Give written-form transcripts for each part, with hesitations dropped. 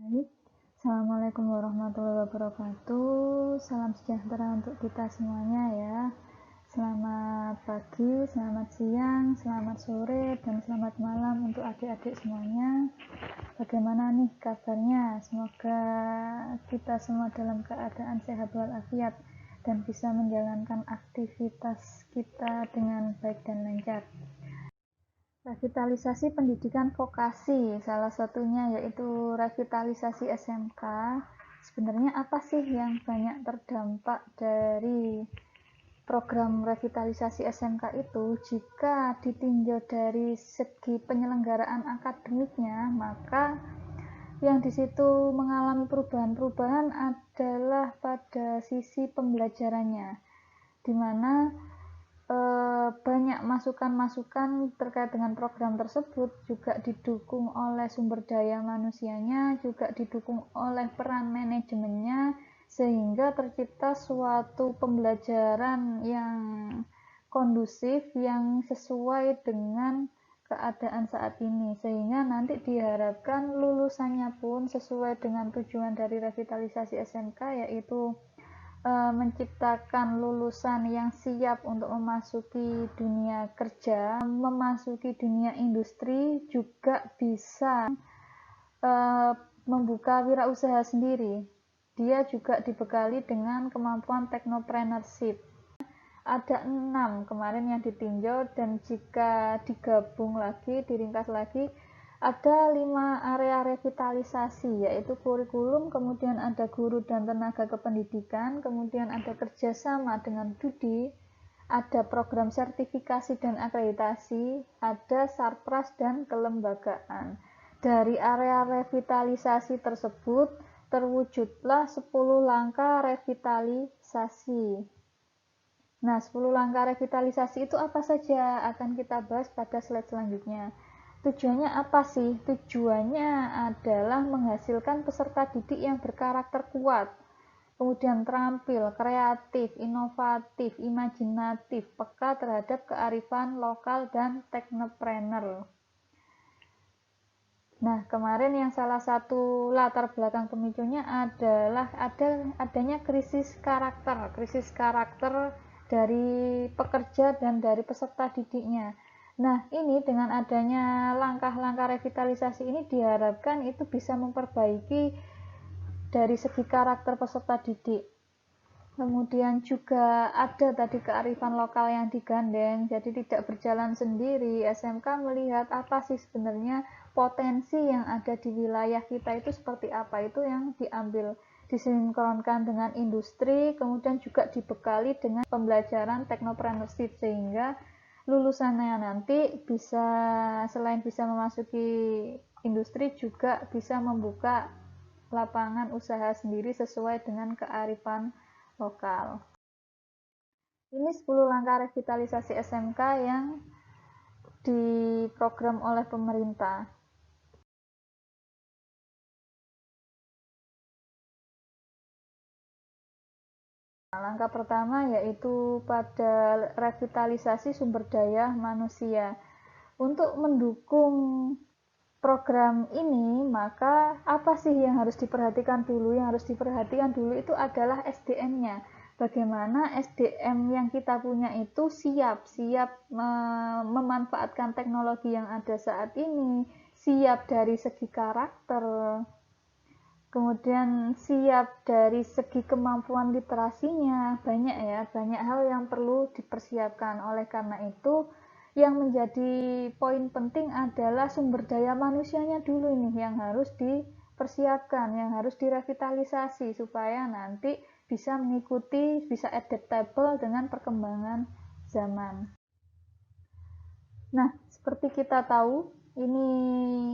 Baik, Assalamualaikum warahmatullahi wabarakatuh. Salam sejahtera untuk kita semuanya ya. Selamat pagi, selamat siang, selamat sore, dan selamat malam untuk adik-adik semuanya. Bagaimana nih kabarnya? Semoga kita semua dalam keadaan sehat walafiat dan bisa menjalankan aktivitas kita dengan baik dan lancar. Revitalisasi pendidikan vokasi, salah satunya yaitu revitalisasi SMK. Sebenarnya apa sih yang banyak terdampak dari program revitalisasi SMK itu? Jika ditinjau dari segi penyelenggaraan akademiknya, maka yang di situ mengalami perubahan-perubahan adalah pada sisi pembelajarannya, di mana banyak masukan-masukan terkait dengan program tersebut juga didukung oleh sumber daya manusianya, juga didukung oleh peran manajemennya, sehingga tercipta suatu pembelajaran yang kondusif, yang sesuai dengan keadaan saat ini, sehingga nanti diharapkan lulusannya pun sesuai dengan tujuan dari revitalisasi SMK, yaitu menciptakan lulusan yang siap untuk memasuki dunia kerja, memasuki dunia industri, juga bisa membuka wirausaha sendiri. Dia juga dibekali dengan kemampuan teknopreneurship. Ada 6 kemarin yang ditinjau, dan jika digabung lagi, diringkas lagi, ada 5 area revitalisasi, yaitu kurikulum, kemudian ada guru dan tenaga kependidikan, kemudian ada kerjasama dengan Dudi, ada program sertifikasi dan akreditasi, ada sarpras dan kelembagaan. Dari area revitalisasi tersebut terwujudlah 10 langkah revitalisasi. Nah, 10 langkah revitalisasi itu apa saja? Akan kita bahas pada slide selanjutnya. Tujuannya apa sih? Tujuannya adalah menghasilkan peserta didik yang berkarakter kuat, kemudian terampil, kreatif, inovatif, imajinatif, peka terhadap kearifan lokal, dan teknopreneur. Nah, kemarin yang salah satu latar belakang pemicunya adalah adanya krisis karakter dari pekerja dan dari peserta didiknya. Nah, ini dengan adanya langkah-langkah revitalisasi ini diharapkan itu bisa memperbaiki dari segi karakter peserta didik. Kemudian juga ada tadi kearifan lokal yang digandeng, jadi tidak berjalan sendiri. SMK melihat apa sih sebenarnya potensi yang ada di wilayah kita itu seperti apa, itu yang diambil, disinkronkan dengan industri, kemudian juga dibekali dengan pembelajaran teknopreneurship, sehingga lulusannya nanti bisa, selain bisa memasuki industri, juga bisa membuka lapangan usaha sendiri sesuai dengan kearifan lokal. Ini 10 langkah revitalisasi SMK yang diprogram oleh pemerintah. Langkah pertama yaitu pada revitalisasi sumber daya manusia. Untuk mendukung program ini, maka apa sih yang harus diperhatikan dulu? Yang harus diperhatikan dulu itu adalah SDM-nya. Bagaimana SDM yang kita punya itu siap memanfaatkan teknologi yang ada saat ini, siap dari segi karakter, kemudian siap dari segi kemampuan literasinya. Banyak hal yang perlu dipersiapkan. Oleh karena itu, yang menjadi poin penting adalah sumber daya manusianya dulu nih yang harus dipersiapkan, yang harus direvitalisasi supaya nanti bisa mengikuti, bisa adaptable dengan perkembangan zaman. Nah, seperti kita tahu, ini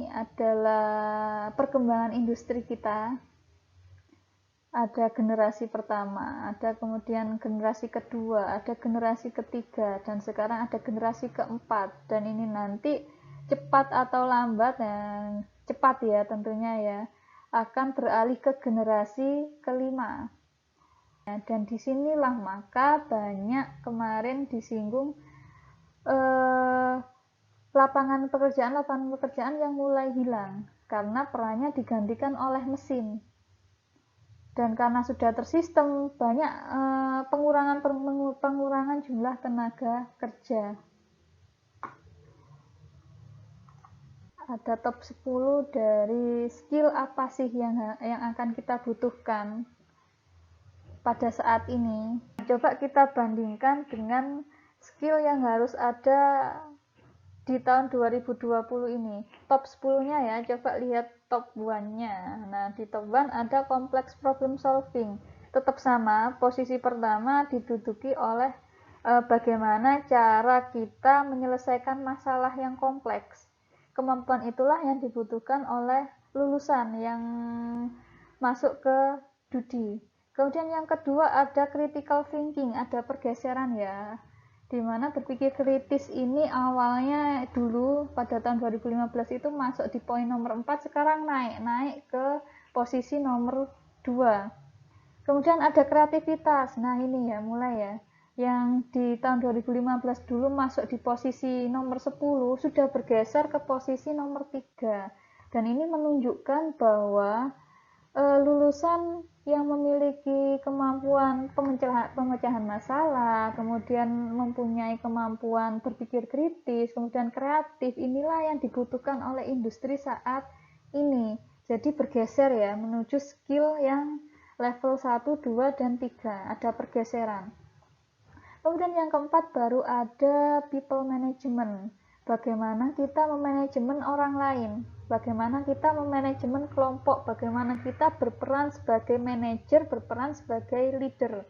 adalah perkembangan industri kita. Ada generasi pertama, ada kemudian generasi kedua, ada generasi ketiga, dan sekarang ada generasi keempat. Dan ini nanti cepat atau lambat, cepat ya tentunya ya, akan beralih ke generasi kelima. Dan disinilah maka banyak kemarin disinggung lapangan pekerjaan yang mulai hilang. karena perannya digantikan oleh mesin. Dan karena sudah tersistem, banyak pengurangan jumlah tenaga kerja. Ada top 10 dari skill apa sih yang akan kita butuhkan pada saat ini. Coba kita bandingkan dengan skill yang harus ada di tahun 2020 ini. Top 10-nya ya, coba lihat top 1-nya. Nah, di top 1 ada complex problem solving. Tetap sama, posisi pertama diduduki oleh bagaimana cara kita menyelesaikan masalah yang kompleks. Kemampuan itulah yang dibutuhkan oleh lulusan yang masuk ke Dudi. Kemudian yang kedua ada critical thinking, ada pergeseran ya. Dimana berpikir kritis ini awalnya dulu pada tahun 2015 itu masuk di poin nomor 4, sekarang naik ke posisi nomor 2. Kemudian ada kreativitas. Nah, ini ya mulai ya. Yang di tahun 2015 dulu masuk di posisi nomor 10 sudah bergeser ke posisi nomor 3. Dan ini menunjukkan bahwa lulusan yang memiliki kemampuan pemecahan masalah, kemudian mempunyai kemampuan berpikir kritis, kemudian kreatif, inilah yang dibutuhkan oleh industri saat ini. Jadi bergeser ya menuju skill yang level 1, 2, dan 3, ada pergeseran. Kemudian yang keempat baru ada people management. Bagaimana kita memanajemen orang lain, bagaimana kita memanajemen kelompok, bagaimana kita berperan sebagai manajer, berperan sebagai leader.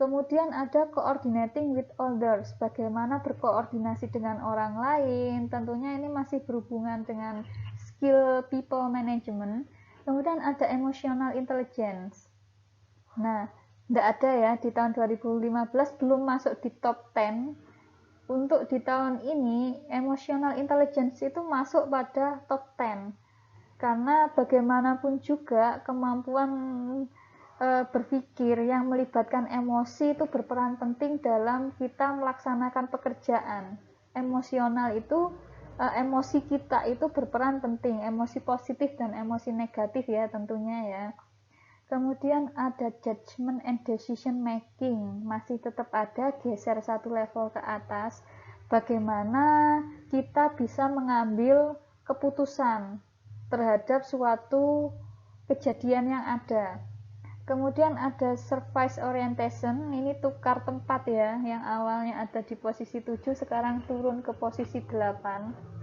Kemudian ada coordinating with others, bagaimana berkoordinasi dengan orang lain, tentunya ini masih berhubungan dengan skill people management. Kemudian ada emotional intelligence. Nah, tidak ada ya, di tahun 2015 belum masuk di top 10. Untuk di tahun ini, emotional intelligence itu masuk pada top 10. Karena bagaimanapun juga kemampuan berpikir yang melibatkan emosi itu berperan penting dalam kita melaksanakan pekerjaan. Emosional itu, emosi kita itu berperan penting, emosi positif dan emosi negatif ya tentunya ya. Kemudian ada judgment and decision making, masih tetap ada, geser satu level ke atas. Bagaimana kita bisa mengambil keputusan terhadap suatu kejadian yang ada. Kemudian ada service orientation, ini tukar tempat ya, yang awalnya ada di posisi 7 sekarang turun ke posisi 8.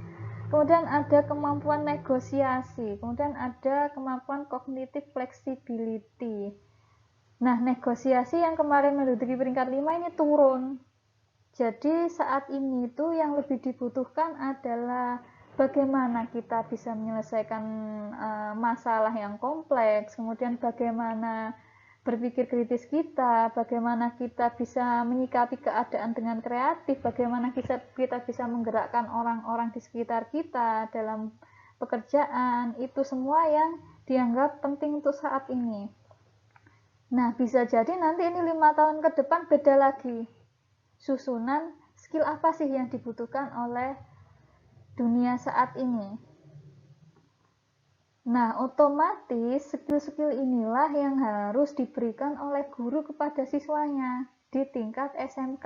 Kemudian ada kemampuan negosiasi, kemudian ada kemampuan cognitive flexibility. Nah, negosiasi yang kemarin menduduki peringkat 5 ini turun. Jadi saat ini tuh yang lebih dibutuhkan adalah bagaimana kita bisa menyelesaikan masalah yang kompleks, kemudian bagaimana berpikir kritis kita, bagaimana kita bisa menyikapi keadaan dengan kreatif, bagaimana kita bisa menggerakkan orang-orang di sekitar kita dalam pekerjaan, itu semua yang dianggap penting untuk saat ini. Nah, bisa jadi nanti ini 5 tahun ke depan beda lagi. Susunan skill apa sih yang dibutuhkan oleh dunia saat ini? Nah, otomatis skill-skill inilah yang harus diberikan oleh guru kepada siswanya di tingkat SMK.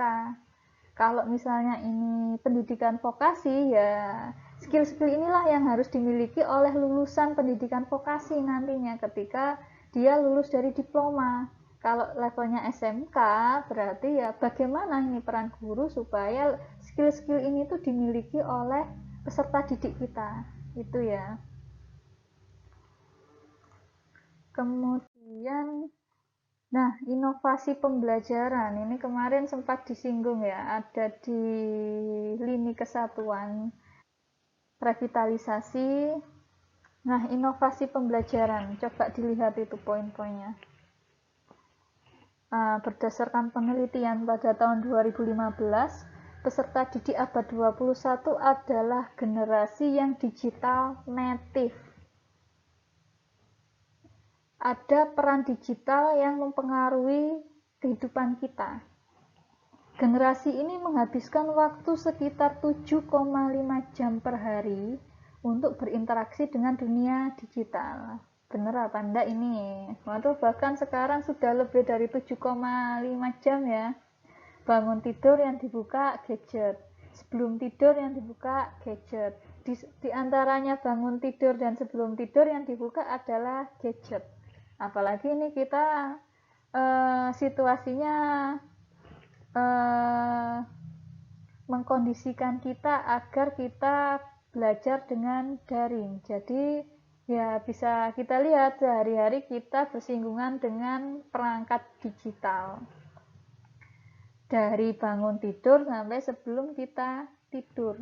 Kalau misalnya ini pendidikan vokasi, ya skill-skill inilah yang harus dimiliki oleh lulusan pendidikan vokasi nantinya ketika dia lulus dari diploma. Kalau levelnya SMK, berarti ya bagaimana ini peran guru supaya skill-skill ini tuh dimiliki oleh peserta didik kita. Itu ya. Kemudian, nah, inovasi pembelajaran ini kemarin sempat disinggung ya, ada di lini kesatuan revitalisasi. Nah, inovasi pembelajaran, coba dilihat itu poin-poinnya. Berdasarkan penelitian pada tahun 2015, peserta didik abad 21 adalah generasi yang digital native. Ada peran digital yang mempengaruhi kehidupan kita. Generasi ini menghabiskan waktu sekitar 7,5 jam per hari untuk berinteraksi dengan dunia digital. Bener apa enggak ini? Waduh, bahkan sekarang sudah lebih dari 7,5 jam ya. Bangun tidur yang dibuka gadget, sebelum tidur yang dibuka gadget. Di antaranya bangun tidur dan sebelum tidur yang dibuka adalah gadget. Apalagi ini kita situasinya mengkondisikan kita agar kita belajar dengan daring. Jadi ya bisa kita lihat sehari-hari kita bersinggungan dengan perangkat digital. Dari bangun tidur sampai sebelum kita tidur.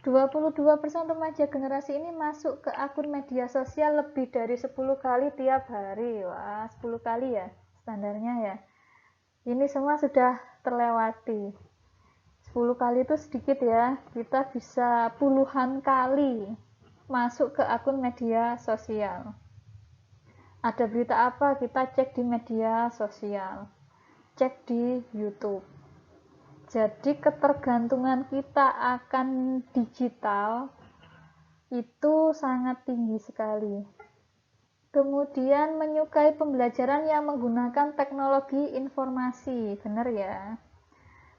22% remaja generasi ini masuk ke akun media sosial lebih dari 10 kali tiap hari. Wah, 10 kali ya standarnya ya. Ini semua sudah terlewati. 10 kali itu sedikit ya, kita bisa puluhan kali masuk ke akun media sosial. Ada berita apa, kita cek di media sosial, cek di YouTube. Jadi ketergantungan kita akan digital itu sangat tinggi sekali. Kemudian menyukai pembelajaran yang menggunakan teknologi informasi, benar ya.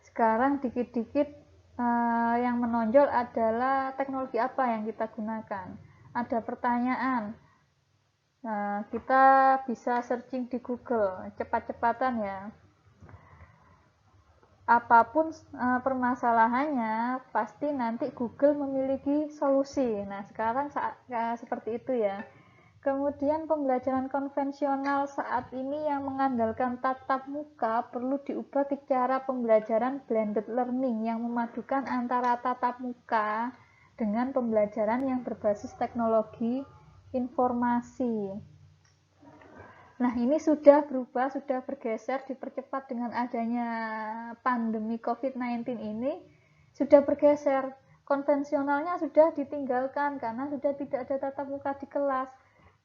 Sekarang dikit-dikit yang menonjol adalah teknologi apa yang kita gunakan. Ada pertanyaan, kita bisa searching di Google, cepat-cepatan ya. Apapun permasalahannya, pasti nanti Google memiliki solusi. Nah, sekarang seperti itu ya. Kemudian pembelajaran konvensional saat ini yang mengandalkan tatap muka perlu diubah ke cara pembelajaran blended learning yang memadukan antara tatap muka dengan pembelajaran yang berbasis teknologi informasi. Nah, ini sudah berubah, sudah bergeser, dipercepat dengan adanya pandemi COVID-19 ini, sudah bergeser. Konvensionalnya sudah ditinggalkan karena sudah tidak ada tatap muka di kelas.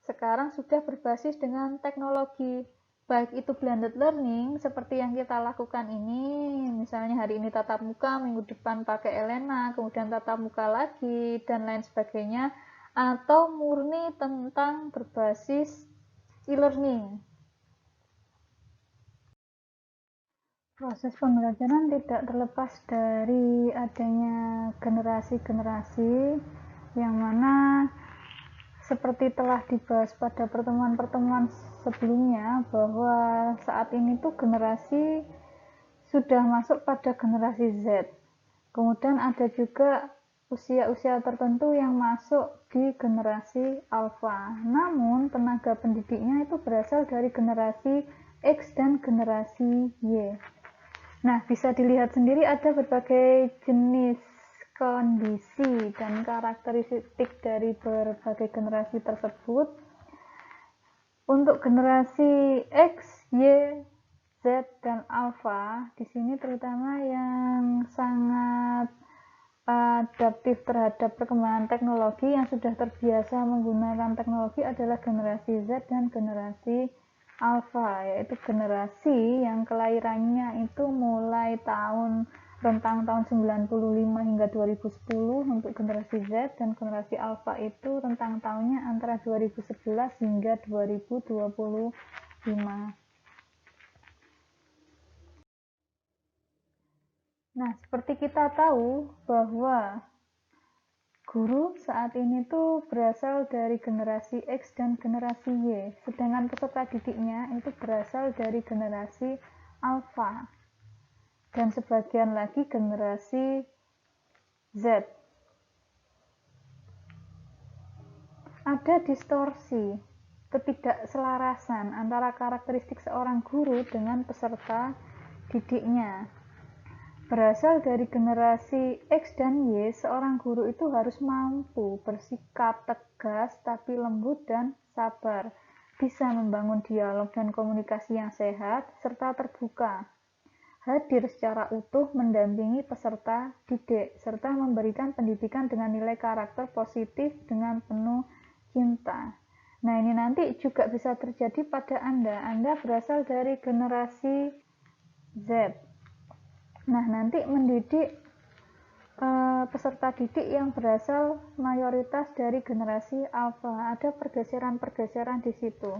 Sekarang sudah berbasis dengan teknologi, baik itu blended learning seperti yang kita lakukan ini, misalnya hari ini tatap muka, minggu depan pakai Elena, kemudian tatap muka lagi, dan lain sebagainya, atau murni tentang berbasis e-learning. Proses pembelajaran tidak terlepas dari adanya generasi-generasi yang mana seperti telah dibahas pada pertemuan-pertemuan sebelumnya bahwa saat ini tuh generasi sudah masuk pada generasi Z. Kemudian ada juga usia-usia tertentu yang masuk di generasi alpha. Namun tenaga pendidiknya itu berasal dari generasi X dan generasi Y. Nah, bisa dilihat sendiri ada berbagai jenis kondisi dan karakteristik dari berbagai generasi tersebut. Untuk generasi X, Y, Z, dan Alpha, di sini terutama yang sangat adaptif terhadap perkembangan teknologi yang sudah terbiasa menggunakan teknologi adalah generasi Z dan generasi Alpha, yaitu generasi yang kelahirannya itu mulai rentang tahun 95 hingga 2010 untuk generasi Z, dan generasi Alpha itu rentang tahunnya antara 2011 hingga 2025. Nah, seperti kita tahu bahwa guru saat ini tuh berasal dari generasi X dan generasi Y, sedangkan peserta didiknya itu berasal dari generasi Alpha dan sebagian lagi generasi Z. Ada distorsi, ketidakselarasan antara karakteristik seorang guru dengan peserta didiknya. Berasal dari generasi X dan Y, seorang guru itu harus mampu bersikap tegas tapi lembut dan sabar, bisa membangun dialog dan komunikasi yang sehat serta terbuka, hadir secara utuh mendampingi peserta didik, serta memberikan pendidikan dengan nilai karakter positif dengan penuh cinta. Nah, ini nanti juga bisa terjadi pada Anda berasal dari generasi Z. Nah, nanti mendidik peserta didik yang berasal mayoritas dari generasi alfa. Ada pergeseran-pergeseran di situ.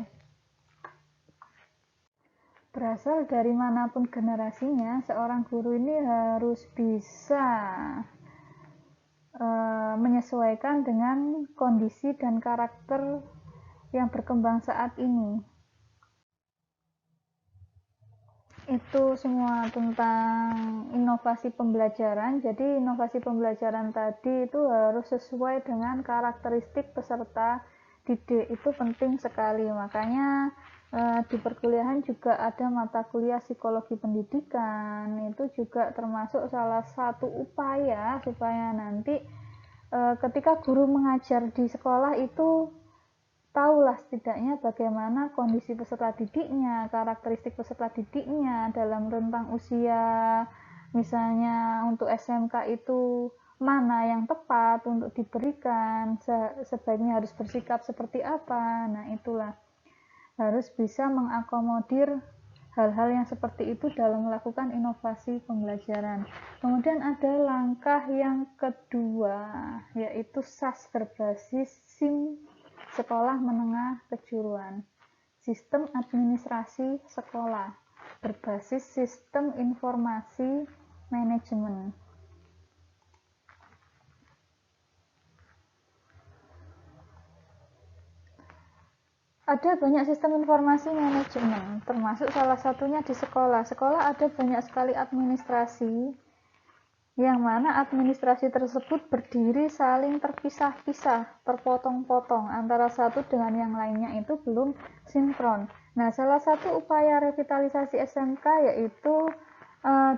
Berasal dari manapun generasinya, seorang guru ini harus bisa menyesuaikan dengan kondisi dan karakter yang berkembang saat ini. Itu semua tentang inovasi pembelajaran. Jadi inovasi pembelajaran tadi itu harus sesuai dengan karakteristik peserta didik. Itu penting sekali. Makanya di perkuliahan juga ada mata kuliah psikologi pendidikan. Itu juga termasuk salah satu upaya supaya nanti ketika guru mengajar di sekolah itu tahulah setidaknya bagaimana kondisi peserta didiknya, karakteristik peserta didiknya dalam rentang usia, misalnya untuk SMK itu mana yang tepat untuk diberikan, sebaiknya harus bersikap seperti apa. Nah, itulah harus bisa mengakomodir hal-hal yang seperti itu dalam melakukan inovasi pembelajaran. Kemudian ada langkah yang kedua, yaitu SAS berbasis SIM sekolah menengah kejuruan, sistem administrasi sekolah berbasis sistem informasi manajemen. Ada banyak sistem informasi manajemen, termasuk salah satunya di sekolah. Sekolah ada banyak sekali administrasi, yang mana administrasi tersebut berdiri saling terpisah-pisah, terpotong-potong, antara satu dengan yang lainnya itu belum sinkron. Nah, salah satu upaya revitalisasi SMK yaitu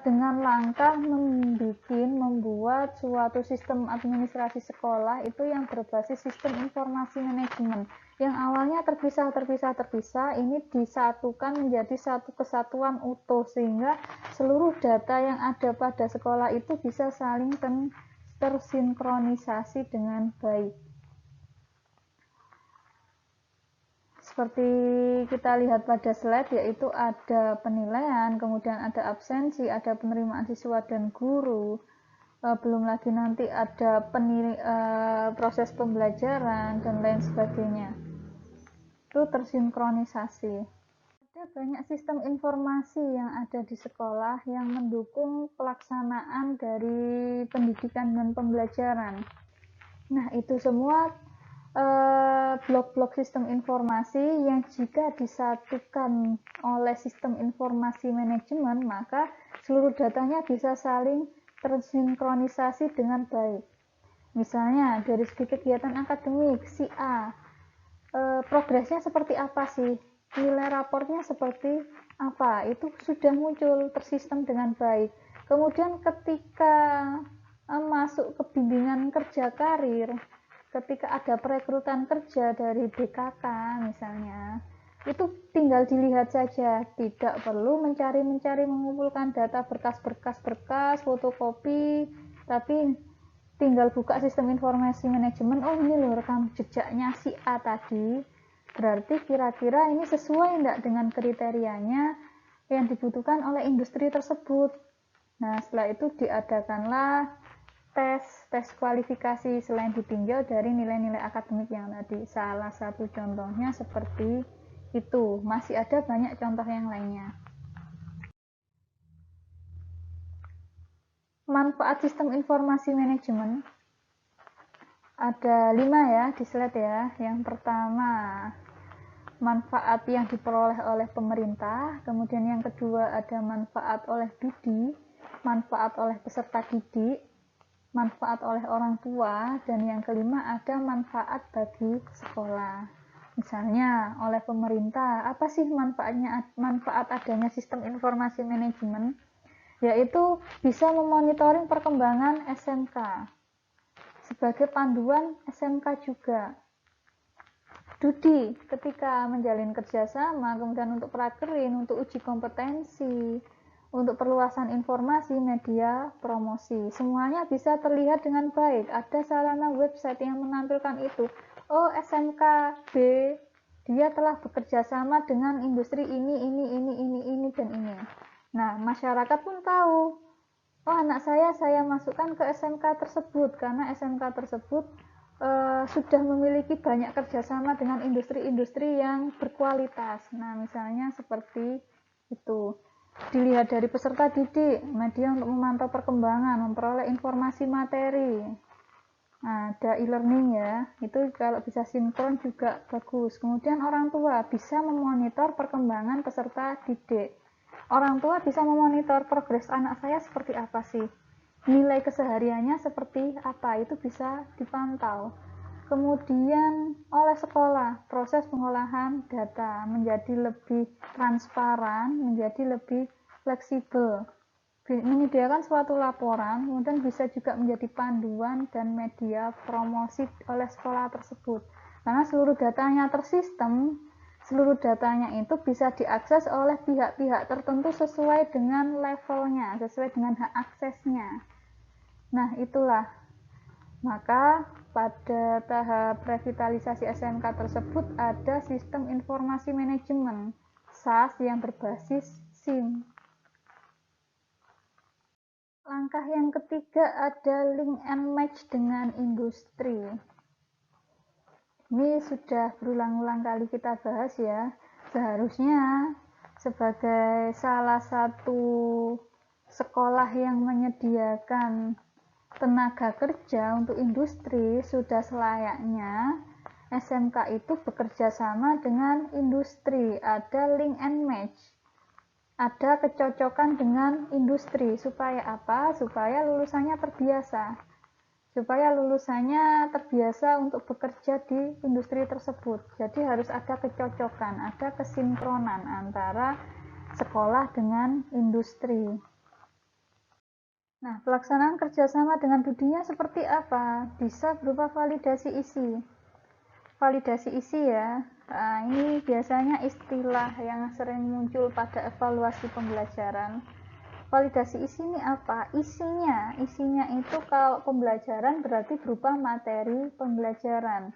dengan langkah membuat suatu sistem administrasi sekolah itu yang berbasis sistem informasi manajemen yang awalnya terpisah ini disatukan menjadi satu kesatuan utuh sehingga seluruh data yang ada pada sekolah itu bisa saling tersinkronisasi dengan baik. Seperti kita lihat pada slide, yaitu ada penilaian, kemudian ada absensi, ada penerimaan siswa dan guru, belum lagi nanti ada proses pembelajaran dan lain sebagainya. Itu tersinkronisasi. Ada banyak sistem informasi yang ada di sekolah yang mendukung pelaksanaan dari pendidikan dan pembelajaran. Nah, itu semua blok-blok sistem informasi yang jika disatukan oleh sistem informasi manajemen, maka seluruh datanya bisa saling tersinkronisasi dengan baik. Misalnya dari segi kegiatan akademik, si A progresnya seperti apa sih, nilai raportnya seperti apa, itu sudah muncul tersistem dengan baik. Kemudian ketika masuk ke bimbingan kerja karir, ketika ada perekrutan kerja dari BKK misalnya, itu tinggal dilihat saja, tidak perlu mencari mengumpulkan data berkas fotokopi, tapi tinggal buka sistem informasi manajemen. Oh, ini loh rekam jejaknya si A tadi, berarti kira-kira ini sesuai enggak dengan kriterianya yang dibutuhkan oleh industri tersebut. Nah, setelah itu diadakanlah tes kualifikasi selain ditinjau dari nilai-nilai akademik yang tadi. Salah satu contohnya seperti itu. Masih ada banyak contoh yang lainnya. Manfaat sistem informasi manajemen ada 5 ya di slide ya. Yang pertama, manfaat yang diperoleh oleh pemerintah. Kemudian yang kedua ada manfaat oleh BIDI, manfaat oleh peserta didik, manfaat oleh orang tua, dan yang kelima ada manfaat bagi sekolah. Misalnya oleh pemerintah, apa sih manfaat adanya sistem informasi manajemen? Yaitu bisa memonitoring perkembangan SMK sebagai panduan SMK juga. Dudi ketika menjalin kerjasama, kemudian untuk prakerin, untuk uji kompetensi, untuk perluasan informasi, media, promosi, semuanya bisa terlihat dengan baik. Ada sarana website yang menampilkan itu. Oh, SMK B, dia telah bekerja sama dengan industri ini, dan ini. Nah, masyarakat pun tahu oh anak saya masukkan ke SMK tersebut karena SMK tersebut sudah memiliki banyak kerjasama dengan industri-industri yang berkualitas. Nah, misalnya seperti itu. Dilihat dari peserta didik, media untuk memantau perkembangan, memperoleh informasi materi. Nah, ada e-learning ya, itu kalau bisa sinkron juga bagus. Kemudian orang tua bisa memonitor perkembangan peserta didik. Orang tua bisa memonitor progres anak saya seperti apa sih, nilai kesehariannya seperti apa, itu bisa dipantau. Kemudian oleh sekolah, proses pengolahan data menjadi lebih transparan, menjadi lebih fleksibel. Menyediakan suatu laporan, kemudian bisa juga menjadi panduan dan media promosi oleh sekolah tersebut. Karena seluruh datanya tersistem, seluruh datanya itu bisa diakses oleh pihak-pihak tertentu sesuai dengan levelnya, sesuai dengan hak aksesnya. Nah, itulah. Maka pada tahap revitalisasi SMK tersebut ada sistem informasi manajemen SAS yang berbasis SIM. Langkah yang ketiga ada link and match dengan industri. Ini sudah berulang-ulang kali kita bahas ya. Seharusnya sebagai salah satu sekolah yang menyediakan tenaga kerja untuk industri, sudah selayaknya SMK itu bekerja sama dengan industri, ada link and match, ada kecocokan dengan industri. Supaya apa? Supaya lulusannya terbiasa, untuk bekerja di industri tersebut. Jadi harus ada kecocokan, ada kesinkronan antara sekolah dengan industri. Nah, pelaksanaan kerjasama dengan dunia seperti apa? Bisa berupa validasi isi. Validasi isi ya, nah, ini biasanya istilah yang sering muncul pada evaluasi pembelajaran. Validasi isi ini apa? Isinya itu kalau pembelajaran berarti berupa materi pembelajaran.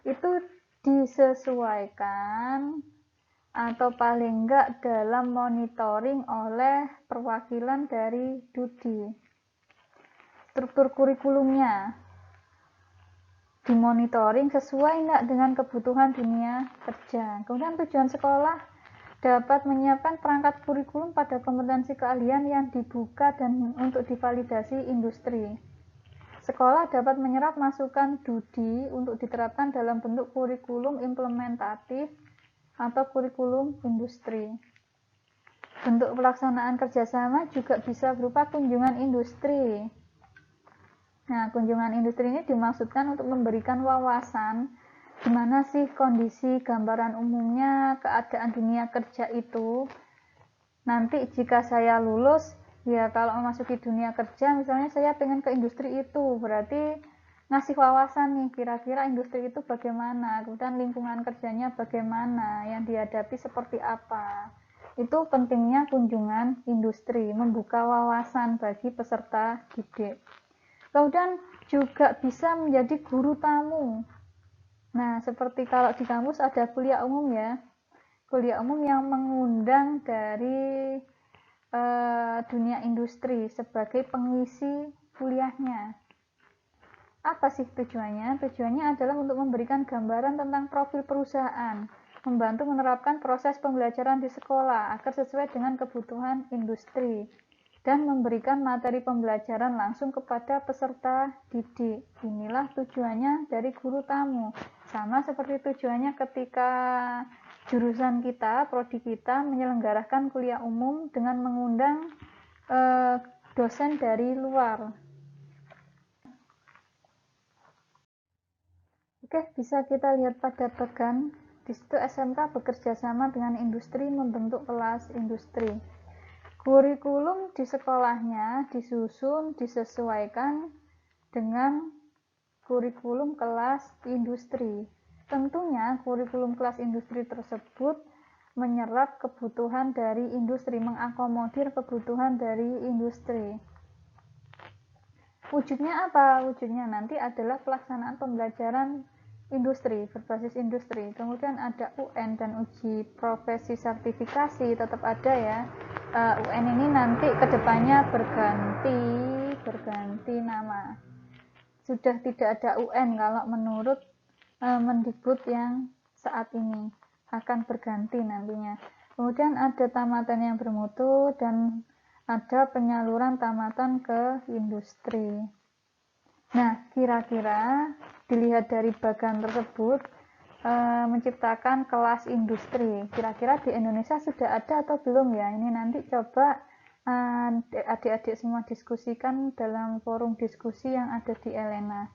Itu disesuaikan atau paling enggak dalam monitoring oleh perwakilan dari DUDI. Struktur kurikulumnya dimonitoring sesuai enggak dengan kebutuhan dunia kerja. Kemudian tujuan sekolah dapat menyiapkan perangkat kurikulum pada kompetensi keahlian yang dibuka dan untuk divalidasi industri. Sekolah dapat menyerap masukan DUDI untuk diterapkan dalam bentuk kurikulum implementatif atau kurikulum industri. Bentuk pelaksanaan kerjasama juga bisa berupa kunjungan industri. Nah, kunjungan industri ini dimaksudkan untuk memberikan wawasan gimana sih kondisi gambaran umumnya keadaan dunia kerja itu. Nanti jika saya lulus, ya kalau memasuki dunia kerja, misalnya saya pengen ke industri itu, berarti ngasih wawasan nih, kira-kira industri itu bagaimana, kemudian lingkungan kerjanya bagaimana, yang dihadapi seperti apa. Itu pentingnya kunjungan industri, membuka wawasan bagi peserta didik. Kemudian juga bisa menjadi guru tamu. Nah, seperti kalau di kampus ada kuliah umum ya, kuliah umum yang mengundang dari dunia industri sebagai pengisi kuliahnya. Apa sih tujuannya? Tujuannya adalah untuk memberikan gambaran tentang profil perusahaan, membantu menerapkan proses pembelajaran di sekolah agar sesuai dengan kebutuhan industri, dan memberikan materi pembelajaran langsung kepada peserta didik. Inilah tujuannya dari guru tamu. Sama seperti tujuannya ketika jurusan kita, prodi kita menyelenggarakan kuliah umum dengan mengundang dosen dari luar. Oke, bisa kita lihat pada bagan. Di situ SMK bekerja sama dengan industri membentuk kelas industri. Kurikulum di sekolahnya disusun, disesuaikan dengan kurikulum kelas industri. Tentunya kurikulum kelas industri tersebut menyerap kebutuhan dari industri, mengakomodir kebutuhan dari industri. Wujudnya apa? Wujudnya nanti adalah pelaksanaan pembelajaran industri, berbasis industri. Kemudian ada UN dan uji profesi sertifikasi, tetap ada ya. UN ini nanti kedepannya berganti nama. Sudah tidak ada UN kalau menurut Mendikbud yang saat ini, akan berganti nantinya. Kemudian ada tamatan yang bermutu dan ada penyaluran tamatan ke industri. Nah, kira-kira dilihat dari bagan tersebut, menciptakan kelas industri. Kira-kira di Indonesia sudah ada atau belum ya? Ini nanti coba adik-adik semua diskusikan dalam forum diskusi yang ada di Elena.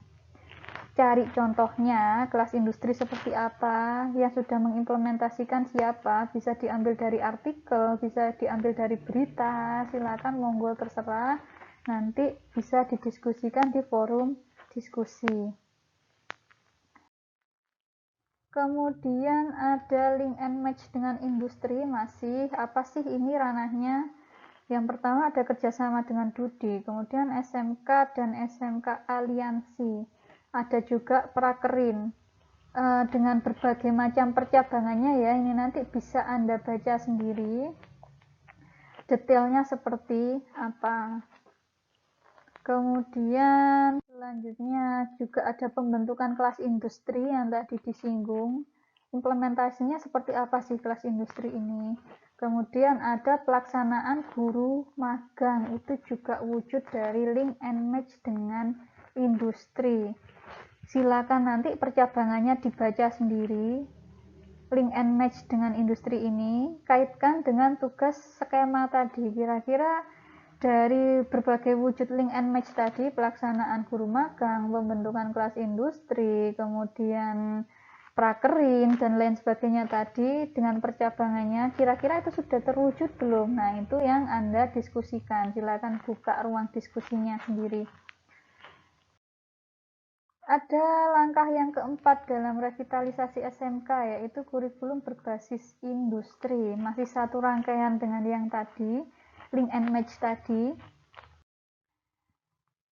Cari contohnya, kelas industri seperti apa, yang sudah mengimplementasikan siapa, bisa diambil dari artikel, bisa diambil dari berita, silakan monggo terserah, nanti bisa didiskusikan di forum diskusi. Kemudian ada link and match dengan industri, masih apa sih ini ranahnya? Yang pertama ada kerjasama dengan DUDI, kemudian SMK dan SMK Aliansi, ada juga prakerin dengan berbagai macam percabangannya ya, ini nanti bisa Anda baca sendiri detailnya seperti apa. Kemudian selanjutnya juga ada pembentukan kelas industri yang tadi disinggung. Implementasinya seperti apa sih kelas industri ini? Kemudian ada pelaksanaan guru magang, itu juga wujud dari link and match dengan industri. Silakan nanti percabangannya dibaca sendiri. Link and match dengan industri ini kaitkan dengan tugas skema tadi. Kira-kira dari berbagai wujud link and match tadi, pelaksanaan guru magang, pembentukan kelas industri, kemudian prakerin, dan lain sebagainya tadi dengan percabangannya, kira-kira itu sudah terwujud belum? Nah, itu yang Anda diskusikan. Silakan buka ruang diskusinya sendiri. Ada langkah yang keempat dalam revitalisasi SMK, yaitu kurikulum berbasis industri. Masih satu rangkaian dengan yang tadi, link and match tadi.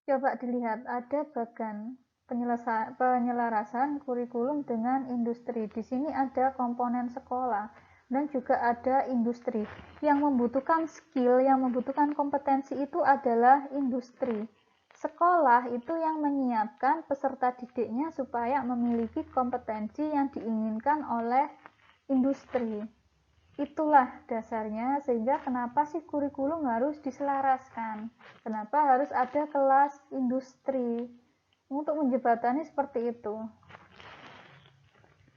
Coba dilihat, ada bagan penyelarasan kurikulum dengan industri. Di sini ada komponen sekolah dan juga ada industri. Yang membutuhkan skill, yang membutuhkan kompetensi itu adalah industri. Sekolah itu yang menyiapkan peserta didiknya supaya memiliki kompetensi yang diinginkan oleh industri. Itulah dasarnya, sehingga kenapa sih kurikulum harus diselaraskan, kenapa harus ada kelas industri, untuk menjembatani seperti itu.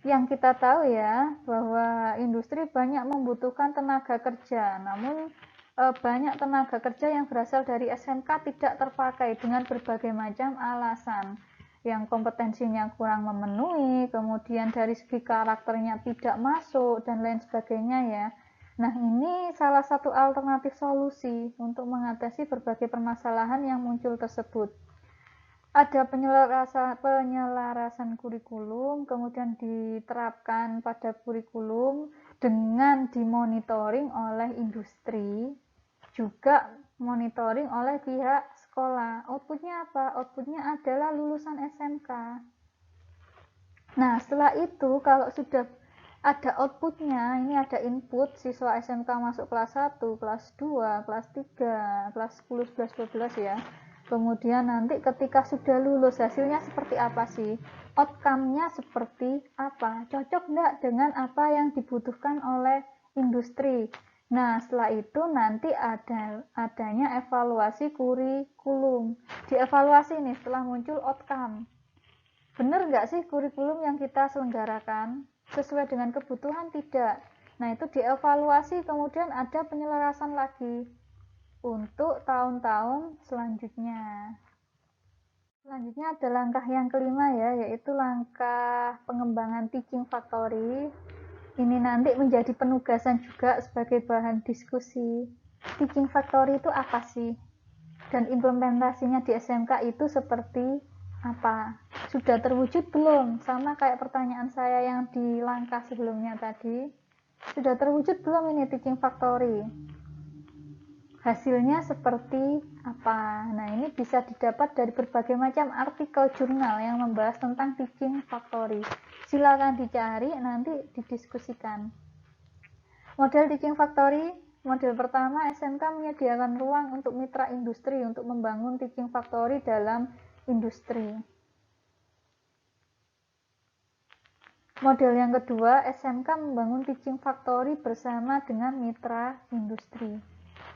Yang kita tahu ya, bahwa industri banyak membutuhkan tenaga kerja, namun banyak tenaga kerja yang berasal dari SMK tidak terpakai dengan berbagai macam alasan, yang kompetensinya kurang memenuhi, kemudian dari segi karakternya tidak masuk, dan lain sebagainya ya. Nah, ini salah satu alternatif solusi untuk mengatasi berbagai permasalahan yang muncul tersebut. Ada penyelarasan kurikulum, kemudian diterapkan pada kurikulum dengan dimonitoring oleh industri, juga monitoring oleh pihak sekolah. Outputnya apa? Outputnya adalah lulusan SMK. Nah, setelah itu kalau sudah ada outputnya, ini ada input siswa SMK masuk kelas 1, kelas 2, kelas 3, kelas 10, 11, 12 ya. Kemudian nanti ketika sudah lulus, hasilnya seperti apa sih? Outcome-nya seperti apa? Cocok enggak dengan apa yang dibutuhkan oleh industri? Nah, setelah itu nanti adanya evaluasi kurikulum. Dievaluasi nih setelah muncul outcome. Benar nggak sih kurikulum yang kita selenggarakan? Sesuai dengan kebutuhan tidak? Nah, itu dievaluasi, kemudian ada penyelarasan lagi untuk tahun-tahun selanjutnya. Selanjutnya ada langkah yang kelima ya, yaitu langkah pengembangan teaching factory. Ini nanti menjadi penugasan juga sebagai bahan diskusi. Teaching factory itu apa sih? Dan implementasinya di SMK itu seperti apa? Sudah terwujud belum? Sama kayak pertanyaan saya yang di langkah sebelumnya tadi. Sudah terwujud belum ini teaching factory? Hasilnya seperti apa? Nah, ini bisa didapat dari berbagai macam artikel jurnal yang membahas tentang teaching factory. Silakan dicari, nanti didiskusikan. Model teaching factory Model pertama, SMK menyediakan ruang untuk mitra industri untuk membangun teaching factory dalam industri. Model yang kedua, SMK membangun teaching factory bersama dengan mitra industri.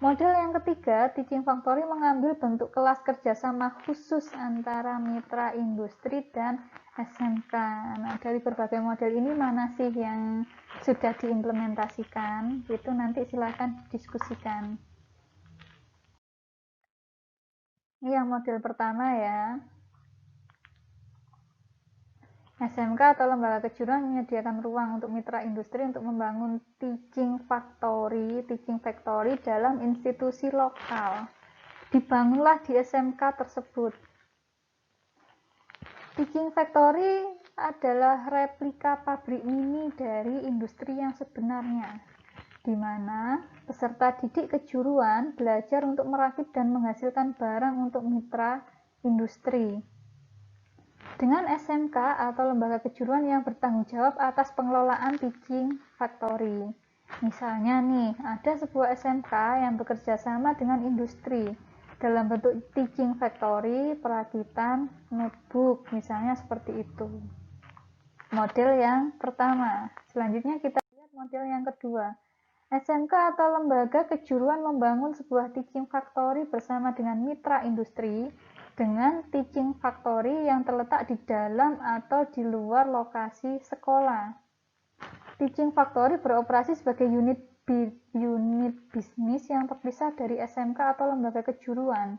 Model yang ketiga, teaching factory mengambil bentuk kelas kerjasama khusus antara mitra industri dan SMK. Nah, dari berbagai model ini mana sih yang sudah diimplementasikan? Itu nanti silakan diskusikan. Ini yang model pertama ya. SMK atau lembaga kejuruan menyediakan ruang untuk mitra industri untuk membangun teaching factory dalam institusi lokal. Dibangunlah di SMK tersebut. Teaching factory adalah replika pabrik mini dari industri yang sebenarnya, di mana peserta didik kejuruan belajar untuk merakit dan menghasilkan barang untuk mitra industri. Dengan SMK atau lembaga kejuruan yang bertanggung jawab atas pengelolaan teaching factory. Misalnya nih, ada sebuah SMK yang bekerja sama dengan industri dalam bentuk teaching factory, perakitan, notebook, misalnya seperti itu. Model yang pertama. Selanjutnya kita lihat model yang kedua. SMK atau lembaga kejuruan membangun sebuah teaching factory bersama dengan mitra industri dengan teaching factory yang terletak di dalam atau di luar lokasi sekolah. Teaching factory beroperasi sebagai unit bisnis yang terpisah dari SMK atau lembaga kejuruan.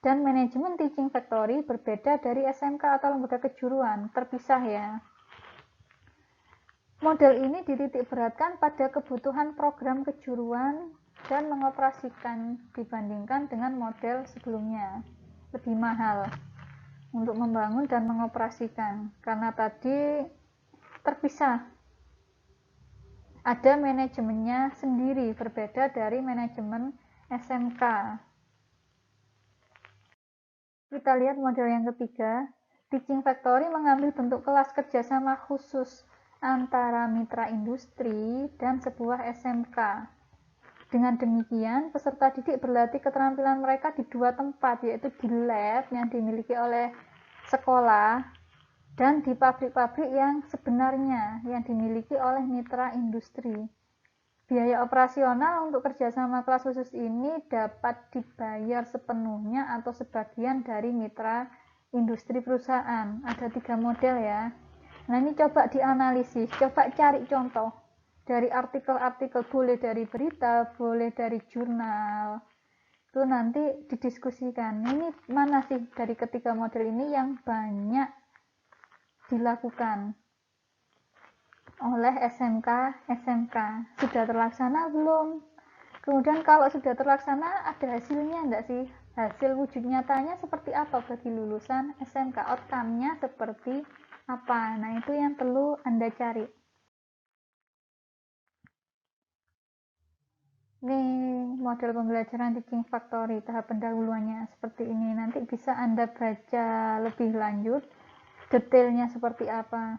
Dan manajemen teaching factory berbeda dari SMK atau lembaga kejuruan, terpisah ya. Model ini dititik beratkan pada kebutuhan program kejuruan dan mengoperasikan dibandingkan dengan model sebelumnya. Lebih mahal untuk membangun dan mengoperasikan karena tadi terpisah. Ada manajemennya sendiri, berbeda dari manajemen SMK. Kita lihat model yang ketiga. Teaching factory mengambil bentuk kelas kerjasama khusus antara mitra industri dan sebuah SMK. Dengan demikian, peserta didik berlatih keterampilan mereka di dua tempat, yaitu di lab yang dimiliki oleh sekolah dan di pabrik-pabrik yang sebenarnya yang dimiliki oleh mitra industri. Biaya operasional untuk kerjasama kelas khusus ini dapat dibayar sepenuhnya atau sebagian dari mitra industri perusahaan. Ada 3 model ya. Nah, ini coba dianalisis, coba cari contoh dari artikel-artikel, boleh dari berita, boleh dari jurnal. Itu nanti didiskusikan. Ini mana sih dari ketiga model ini yang banyak dilakukan oleh SMK? Sudah terlaksana belum? Kemudian kalau sudah terlaksana, ada hasilnya enggak sih? Hasil wujud nyatanya seperti apa bagi lulusan SMK? Outcome-nya seperti apa? Nah, itu yang perlu Anda cari. Ini model pembelajaran teaching factory, tahap pendahuluannya seperti ini. Nanti bisa Anda baca lebih lanjut, detailnya seperti apa.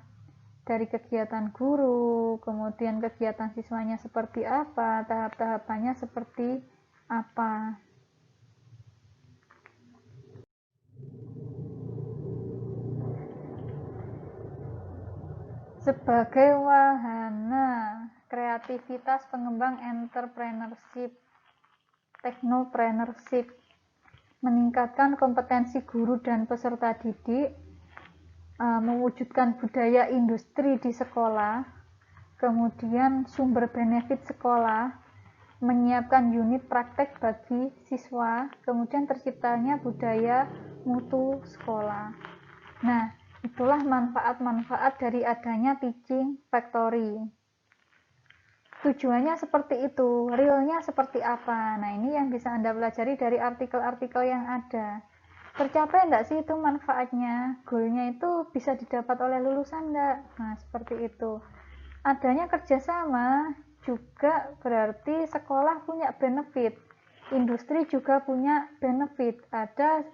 Dari kegiatan guru, kemudian kegiatan siswanya seperti apa, tahap-tahapannya seperti apa. Sebagai wahana kreativitas pengembang entrepreneurship, technopreneurship, meningkatkan kompetensi guru dan peserta didik, mewujudkan budaya industri di sekolah, kemudian sumber benefit sekolah, menyiapkan unit praktek bagi siswa, kemudian terciptanya budaya mutu sekolah. Nah, itulah manfaat-manfaat dari adanya teaching factory. Tujuannya seperti itu, realnya seperti apa? Nah, ini yang bisa Anda pelajari dari artikel-artikel yang ada. Tercapai enggak sih itu manfaatnya? Goalnya itu bisa didapat oleh lulusan enggak? Nah, seperti itu. Adanya kerjasama juga berarti sekolah punya benefit, industri juga punya benefit. Ada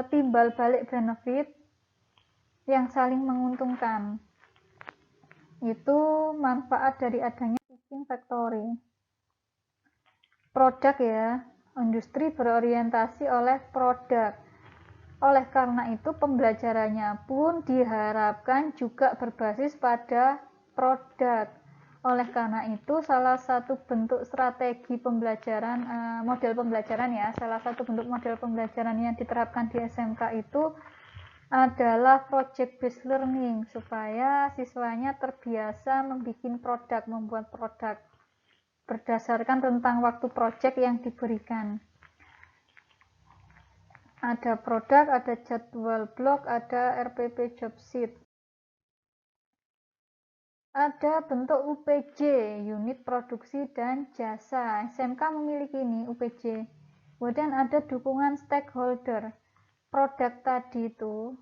timbal balik benefit yang saling menguntungkan. Itu manfaat dari adanya teaching factory. produk ya, industri berorientasi oleh produk. Oleh karena itu pembelajarannya pun diharapkan juga berbasis pada produk. Oleh karena itu salah satu bentuk strategi pembelajaran, model pembelajaran ya, salah satu bentuk model pembelajaran yang diterapkan di SMK itu adalah project based learning, supaya siswanya terbiasa membuat produk berdasarkan tentang waktu project yang diberikan. Ada produk, ada jadwal blok, ada RPP job sheet. Ada bentuk UPJ, unit produksi dan jasa. SMK memiliki ini UPJ. Kemudian ada dukungan stakeholder. Produk tadi itu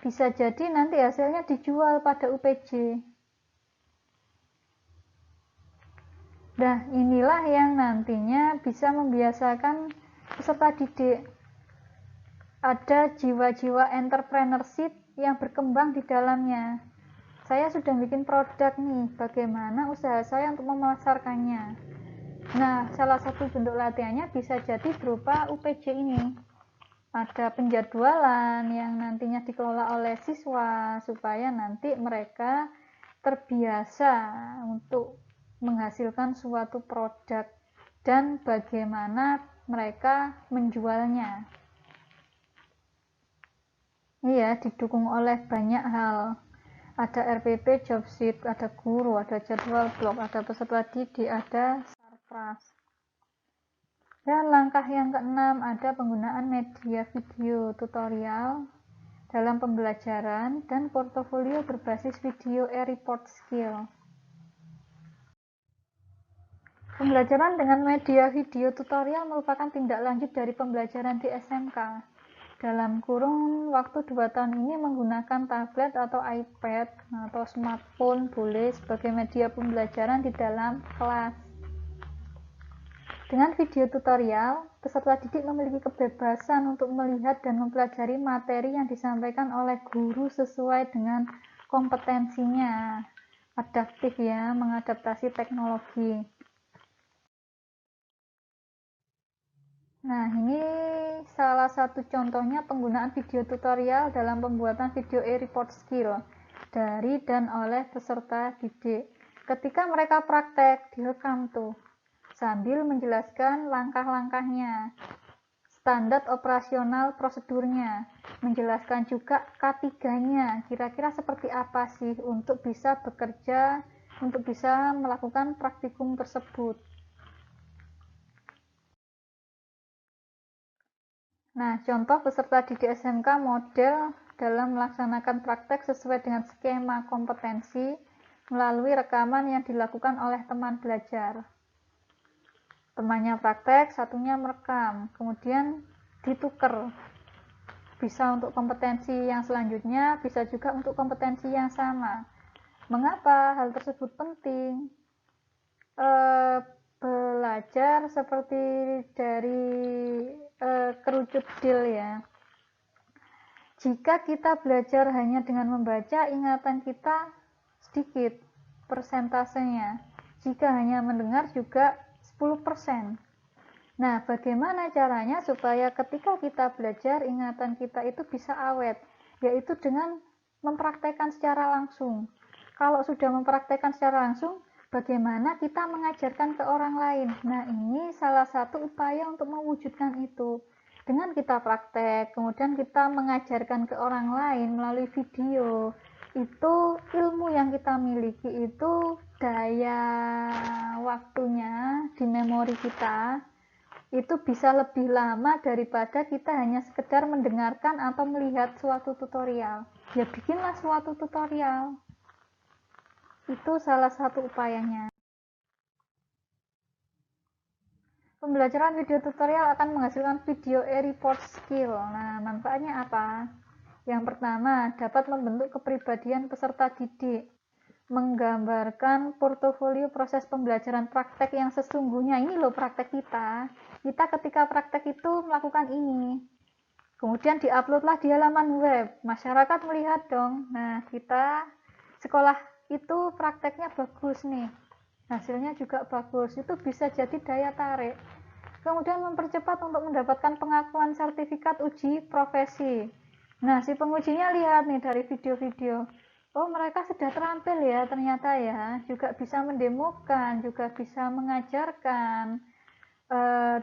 bisa jadi nanti hasilnya dijual pada UPJ. Nah, inilah yang nantinya bisa membiasakan peserta didik. Ada jiwa-jiwa entrepreneurship yang berkembang di dalamnya. Saya sudah bikin produk nih, bagaimana usaha saya untuk memasarkannya. Nah, salah satu bentuk latihannya bisa jadi berupa UPJ ini. Ada penjadwalan yang nantinya dikelola oleh siswa, supaya nanti mereka terbiasa untuk menghasilkan suatu produk dan bagaimana mereka menjualnya. Iya, didukung oleh banyak hal. Ada RPP, job sheet, ada guru, ada jadwal blok, ada peserta didik, ada sarpras. Dan langkah yang keenam, ada penggunaan media video tutorial dalam pembelajaran dan portofolio berbasis video e-report skill. Pembelajaran dengan media video tutorial merupakan tindak lanjut dari pembelajaran di SMK. Dalam kurun waktu 2 tahun ini menggunakan tablet atau iPad atau smartphone boleh sebagai media pembelajaran di dalam kelas. Dengan video tutorial, peserta didik memiliki kebebasan untuk melihat dan mempelajari materi yang disampaikan oleh guru sesuai dengan kompetensinya. Adaptif ya, mengadaptasi teknologi. Nah, ini salah satu contohnya penggunaan video tutorial dalam pembuatan video e-report skill dari dan oleh peserta didik. Ketika mereka praktek, direkam tuh, sambil menjelaskan langkah-langkahnya, standar operasional prosedurnya, menjelaskan juga K3-nya, kira-kira seperti apa sih untuk bisa bekerja, untuk bisa melakukan praktikum tersebut. Nah, contoh peserta didik SMK model dalam melaksanakan praktek sesuai dengan skema kompetensi melalui rekaman yang dilakukan oleh teman belajar. Temannya praktek, satunya merekam, kemudian ditukar. Bisa untuk kompetensi yang selanjutnya, bisa juga untuk kompetensi yang sama. Mengapa hal tersebut penting? Belajar seperti dari kerucut deal ya. Jika kita belajar hanya dengan membaca, ingatan kita sedikit persentasenya. Jika hanya mendengar juga 10%. Nah, bagaimana caranya supaya ketika kita belajar, ingatan kita itu bisa awet? Yaitu dengan mempraktekkan secara langsung. Kalau sudah mempraktekkan secara langsung, bagaimana kita mengajarkan ke orang lain? Nah, ini salah satu upaya untuk mewujudkan itu. Dengan kita praktek, kemudian kita mengajarkan ke orang lain melalui video, itu ilmu yang kita miliki itu daya waktunya di memori kita itu bisa lebih lama daripada kita hanya sekedar mendengarkan atau melihat suatu tutorial. Ya bikinlah suatu tutorial. Itu salah satu upayanya. Pembelajaran video tutorial akan menghasilkan video e-report skill. Nah, manfaatnya apa? Yang pertama, dapat membentuk kepribadian peserta didik, menggambarkan portofolio proses pembelajaran praktek yang sesungguhnya. Ini loh praktek kita. Kita ketika praktek itu melakukan ini. Kemudian diuploadlah di halaman web. Masyarakat melihat dong. Nah, kita sekolah itu prakteknya bagus nih. hasilnya juga bagus, itu bisa jadi daya tarik. Kemudian mempercepat untuk mendapatkan pengakuan sertifikat uji profesi. Nah, si pengujinya lihat nih dari video-video, oh mereka sudah terampil ya ternyata ya, juga bisa mendemokan, juga bisa mengajarkan,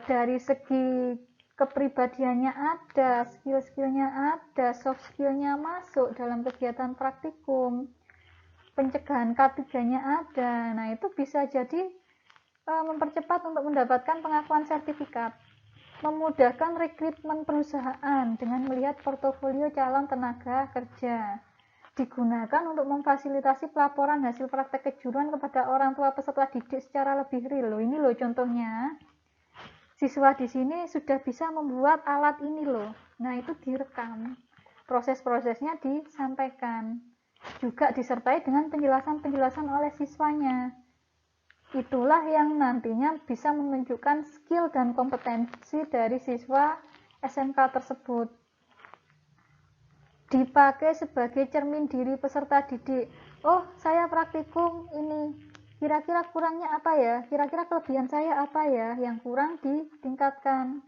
dari segi kepribadiannya ada, skill-skillnya ada, soft skillnya masuk dalam kegiatan praktikum, pencegahan K3-nya ada. Nah, itu bisa jadi mempercepat untuk mendapatkan pengakuan sertifikat, memudahkan rekrutmen perusahaan dengan melihat portofolio calon tenaga kerja, digunakan untuk memfasilitasi pelaporan hasil praktek kejuruan kepada orang tua peserta didik secara lebih real. Loh, ini loh contohnya, siswa di sini sudah bisa membuat alat ini loh. Nah, itu direkam, proses-prosesnya disampaikan, juga disertai dengan penjelasan-penjelasan oleh siswanya. Itulah yang nantinya bisa menunjukkan skill dan kompetensi dari siswa SMK tersebut. Dipakai sebagai cermin diri peserta didik. Oh, saya praktikum ini. Kira-kira kurangnya apa ya? Kira-kira kelebihan saya apa ya? Yang kurang ditingkatkan.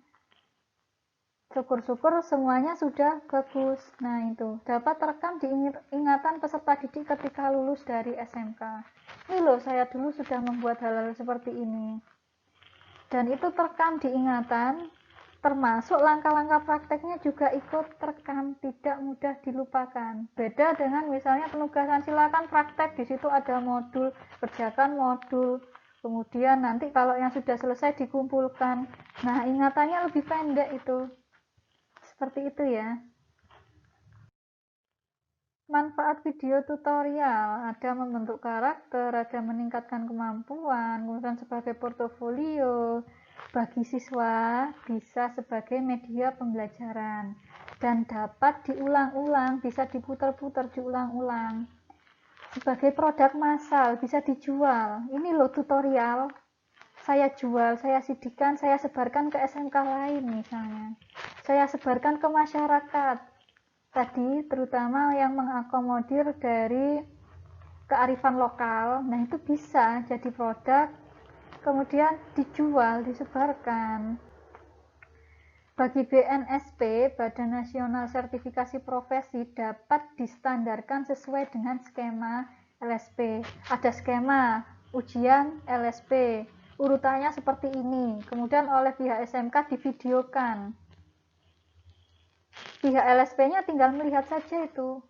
Syukur-syukur semuanya sudah bagus. Nah, itu dapat terekam di ingatan peserta didik ketika lulus dari SMK. Ini loh, saya dulu sudah membuat hal-hal seperti ini. Dan itu terekam di ingatan, termasuk langkah-langkah prakteknya juga ikut terekam, tidak mudah dilupakan. Beda dengan misalnya penugasan, silakan praktek, di situ ada modul, kerjakan modul. Kemudian nanti kalau yang sudah selesai dikumpulkan. Nah, ingatannya lebih pendek itu. Seperti itu ya. Manfaat video tutorial, ada membentuk karakter, ada meningkatkan kemampuan, kemudian sebagai portofolio, bagi siswa bisa sebagai media pembelajaran, dan dapat diulang-ulang, bisa diputar-putar, diulang-ulang. Sebagai produk massal, bisa dijual. Ini loh tutorial, saya jual, saya sidikan, saya sebarkan ke SMK lain misalnya. Saya sebarkan ke masyarakat. Tadi terutama yang mengakomodir dari kearifan lokal. Nah, itu bisa jadi produk, kemudian dijual, disebarkan. Bagi BNSP, Badan Nasional Sertifikasi Profesi, dapat distandarkan sesuai dengan skema LSP. Ada skema ujian LSP, urutannya seperti ini, kemudian oleh pihak SMK divideokan. Pihak LSP-nya tinggal melihat saja itu.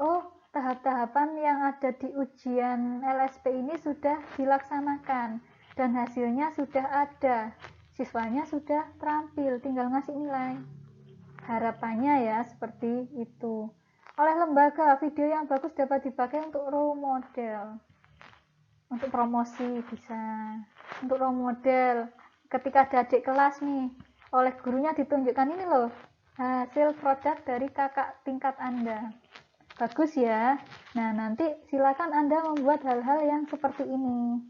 Oh, tahap-tahapan yang ada di ujian LSP ini sudah dilaksanakan dan hasilnya sudah ada. Siswanya sudah terampil, tinggal ngasih nilai. Harapannya ya seperti itu. Oleh lembaga, video yang bagus dapat dipakai untuk role model. Untuk promosi bisa. Untuk role model, ketika ada adik kelas nih, oleh gurunya ditunjukkan, ini loh hasil produk dari kakak tingkat Anda. Bagus ya. Nah, nanti silakan Anda membuat hal-hal yang seperti ini.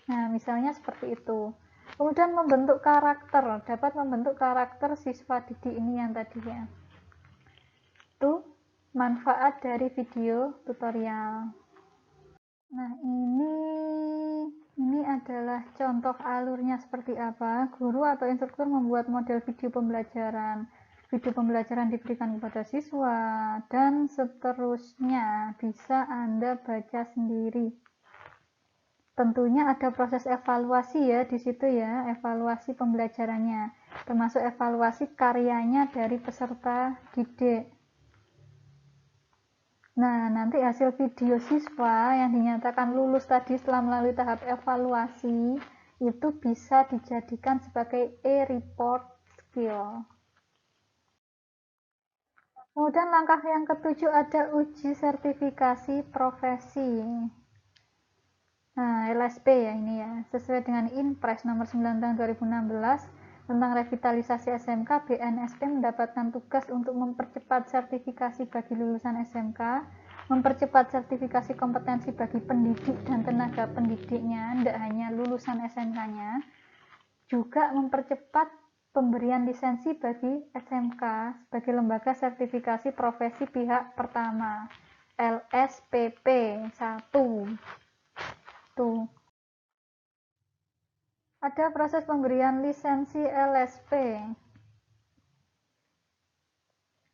Nah, misalnya seperti itu. Kemudian membentuk karakter, dapat membentuk karakter siswa didik ini yang tadinya. Itu manfaat dari video tutorial. Nah, ini adalah contoh alurnya seperti apa. Guru atau instruktur membuat model video pembelajaran. Video pembelajaran diberikan kepada siswa dan seterusnya, bisa Anda baca sendiri. Tentunya ada proses evaluasi ya di situ ya, evaluasi pembelajarannya, termasuk evaluasi karyanya dari peserta didik. Nah, nanti hasil video siswa yang dinyatakan lulus tadi setelah melalui tahap evaluasi itu bisa dijadikan sebagai e-report skill. Kemudian langkah yang ketujuh ada uji sertifikasi profesi. Nah, LSP ya ini ya, sesuai dengan Inpres nomor 9 tahun 2016 tentang revitalisasi SMK, BNSP mendapatkan tugas untuk mempercepat sertifikasi bagi lulusan SMK, mempercepat sertifikasi kompetensi bagi pendidik dan tenaga pendidiknya, tidak hanya lulusan SMK-nya, juga mempercepat pemberian lisensi bagi SMK sebagai lembaga sertifikasi profesi pihak pertama, LSPP 1. Tuh. Ada proses pemberian lisensi LSP,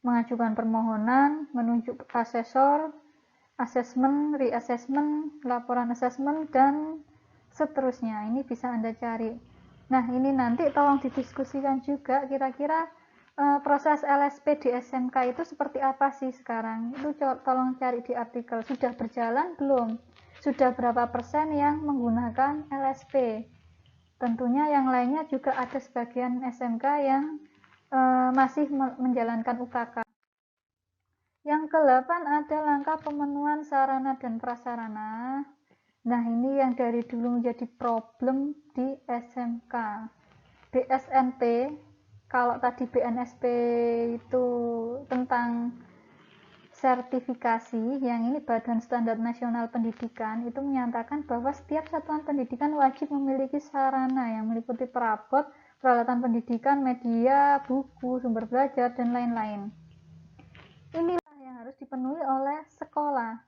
mengajukan permohonan, menunjuk asesor, asesmen, reassessment, laporan asesmen, dan seterusnya. Ini bisa Anda cari. Nah, ini nanti tolong didiskusikan juga kira-kira proses LSP di SMK itu seperti apa sih sekarang. Itu tolong cari di artikel. Sudah berjalan belum? Sudah berapa persen yang menggunakan LSP? Tentunya yang lainnya juga ada sebagian SMK yang masih menjalankan UKK. Yang ke-8 ada langkah pemenuhan sarana dan prasarana. Nah, ini yang dari dulu menjadi problem di SMK. BSNP, kalau tadi BNSP itu tentang sertifikasi, yang ini Badan Standar Nasional Pendidikan, itu menyatakan bahwa setiap satuan pendidikan wajib memiliki sarana yang meliputi perabot, peralatan pendidikan, media, buku, sumber belajar, dan lain-lain. Inilah yang harus dipenuhi oleh sekolah.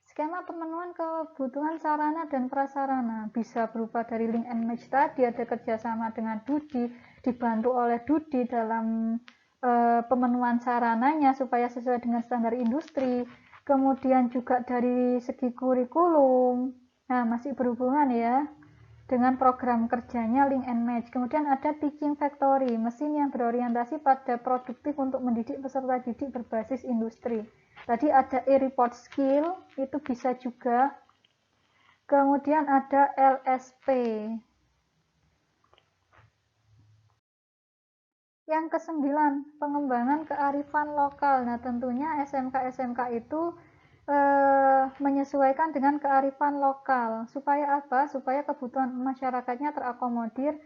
Skema pemenuhan kebutuhan sarana dan prasarana bisa berupa dari link and match tadi, ada kerjasama dengan Dudi, dibantu oleh Dudi dalam pemenuhan sarananya supaya sesuai dengan standar industri, kemudian juga dari segi kurikulum, nah masih berhubungan ya dengan program kerjanya link and match. Kemudian ada teaching factory, mesin yang berorientasi pada produktif untuk mendidik peserta didik berbasis industri. Tadi ada e-report skill, itu bisa juga. Kemudian ada LSP. Yang ke-9, pengembangan kearifan lokal. Nah, tentunya SMK-SMK itu menyesuaikan dengan kearifan lokal. Supaya apa? Supaya kebutuhan masyarakatnya terakomodir.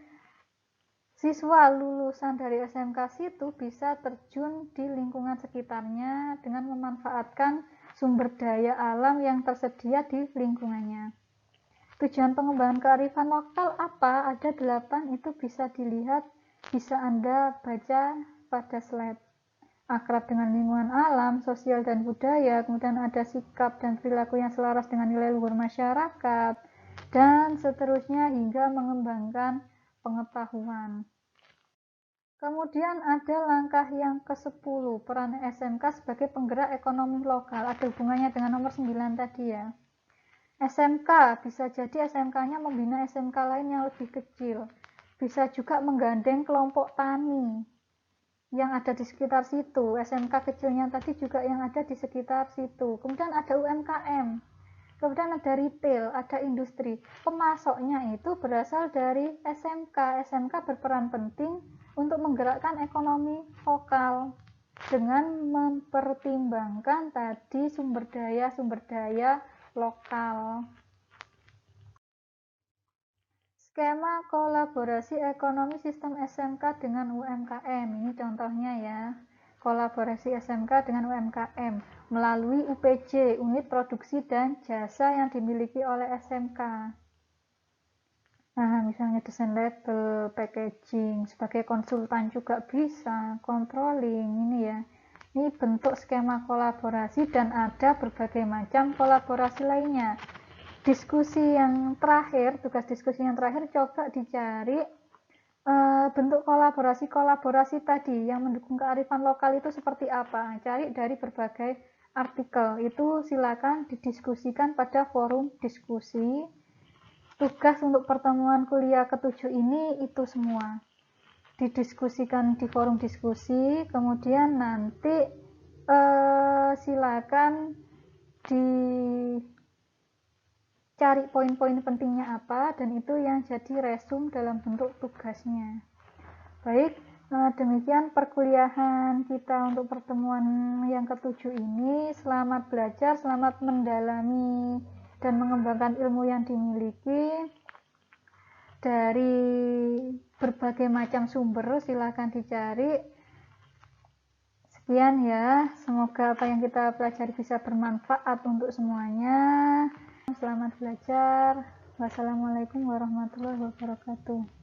Siswa lulusan dari SMK situ bisa terjun di lingkungan sekitarnya dengan memanfaatkan sumber daya alam yang tersedia di lingkungannya. Tujuan pengembangan kearifan lokal apa? Ada 8, itu bisa dilihat, bisa Anda baca pada slide. Akrab dengan lingkungan alam, sosial dan budaya, kemudian ada sikap dan perilaku yang selaras dengan nilai luhur masyarakat, dan seterusnya hingga mengembangkan pengetahuan. Kemudian ada langkah yang ke-10, peran SMK sebagai penggerak ekonomi lokal. Ada hubungannya dengan nomor 9 tadi ya. SMK, bisa jadi SMK-nya membina SMK lain yang lebih kecil. Bisa juga menggandeng kelompok tani yang ada di sekitar situ. SMK kecilnya tadi juga yang ada di sekitar situ. Kemudian ada UMKM. Kemudian ada retail, ada industri. Pemasoknya itu berasal dari SMK. SMK berperan penting untuk menggerakkan ekonomi lokal dengan mempertimbangkan tadi sumber daya lokal. Skema kolaborasi ekonomi sistem SMK dengan UMKM. Ini contohnya ya. Kolaborasi SMK dengan UMKM melalui UPJ, unit produksi dan jasa yang dimiliki oleh SMK. Nah, misalnya desain label, packaging, sebagai konsultan juga bisa, controlling, ini ya. Ini bentuk skema kolaborasi dan ada berbagai macam kolaborasi lainnya. Diskusi yang terakhir, tugas diskusi yang terakhir, coba dicari bentuk kolaborasi tadi yang mendukung kearifan lokal itu seperti apa. Cari dari berbagai artikel, itu silakan didiskusikan pada forum diskusi. Tugas untuk pertemuan kuliah ke-7 ini itu semua didiskusikan di forum diskusi, kemudian nanti silakan dicari poin-poin pentingnya apa, dan itu yang jadi resume dalam bentuk tugasnya. Baik, demikian perkuliahan kita untuk pertemuan yang ke-7 ini. Selamat belajar, selamat mendalami dan mengembangkan ilmu yang dimiliki dari berbagai macam sumber, silakan dicari. Sekian ya, semoga apa yang kita pelajari bisa bermanfaat untuk semuanya. Selamat belajar. Wassalamualaikum warahmatullahi wabarakatuh.